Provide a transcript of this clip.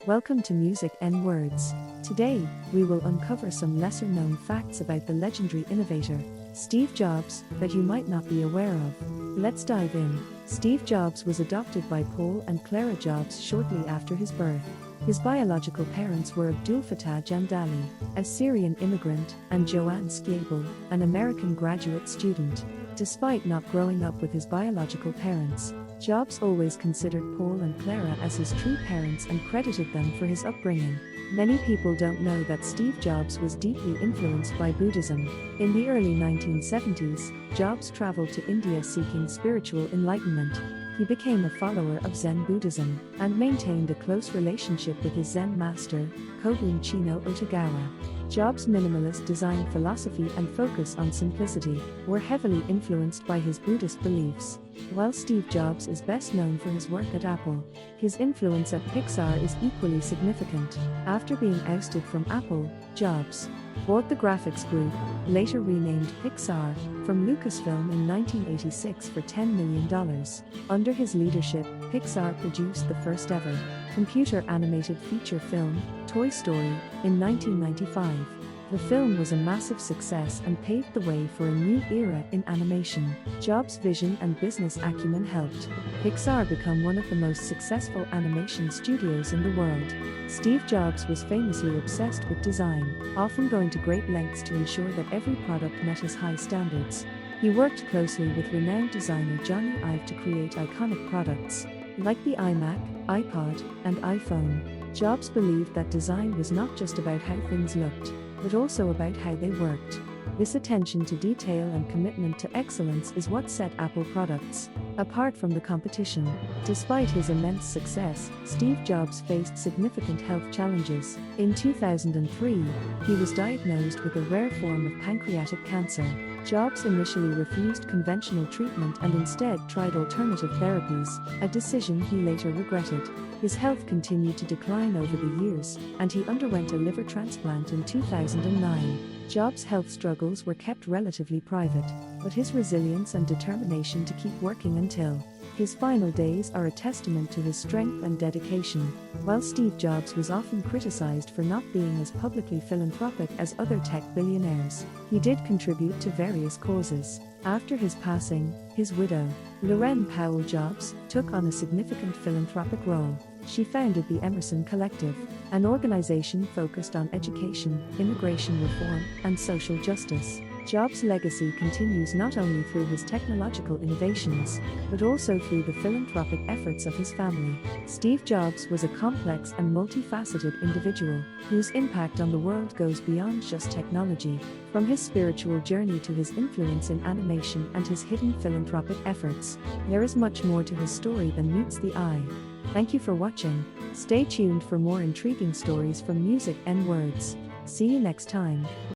Welcome to Music and Words. Today, we will uncover some lesser-known facts about the legendary innovator, Steve Jobs, that you might not be aware of. Let's dive in. Steve Jobs was adopted by Paul and Clara Jobs shortly after his birth. His biological parents were Abdul Fattah Jamdali, a Syrian immigrant, and Joanne Schiebel, an American graduate student. Despite not growing up with his biological parents, Jobs always considered Paul and Clara as his true parents and credited them for his upbringing. Many people don't know that Steve Jobs was deeply influenced by Buddhism. In the early 1970s, Jobs traveled to India seeking spiritual enlightenment. He became a follower of Zen Buddhism and maintained a close relationship with his Zen master, Kobun Chino Otogawa. Jobs' minimalist design philosophy and focus on simplicity were heavily influenced by his Buddhist beliefs. While Steve Jobs is best known for his work at Apple, his influence at Pixar is equally significant. After being ousted from Apple, Jobs bought the graphics group, later renamed Pixar, from Lucasfilm in 1986 for $10 million. Under his leadership, Pixar produced the first ever computer animated feature film, Toy Story, in 1995. The film was a massive success and paved the way for a new era in animation. Jobs' vision and business acumen helped Pixar become one of the most successful animation studios in the world. Steve Jobs was famously obsessed with design, often going to great lengths to ensure that every product met his high standards. He worked closely with renowned designer Johnny Ive to create iconic products, like the iMac, iPod, and iPhone. Jobs believed that design was not just about how things looked, but also about how they worked. This attention to detail and commitment to excellence is what set Apple products apart from the competition. Despite his immense success, Steve Jobs faced significant health challenges. In 2003, he was diagnosed with a rare form of pancreatic cancer. Jobs initially refused conventional treatment and instead tried alternative therapies, a decision he later regretted. His health continued to decline over the years, and he underwent a liver transplant in 2009. Jobs' health struggles were kept relatively private, but his resilience and determination to keep working until his final days are a testament to his strength and dedication. While Steve Jobs was often criticized for not being as publicly philanthropic as other tech billionaires, he did contribute to various causes. After his passing, his widow, Lorraine Powell Jobs, took on a significant philanthropic role. She founded the Emerson Collective, an organization focused on education, immigration reform, and social justice. Jobs' legacy continues not only through his technological innovations, but also through the philanthropic efforts of his family. Steve Jobs was a complex and multifaceted individual, whose impact on the world goes beyond just technology. From his spiritual journey to his influence in animation and his hidden philanthropic efforts, there is much more to his story than meets the eye. Thank you for watching. Stay tuned for more intriguing stories from Music and Words. See you next time.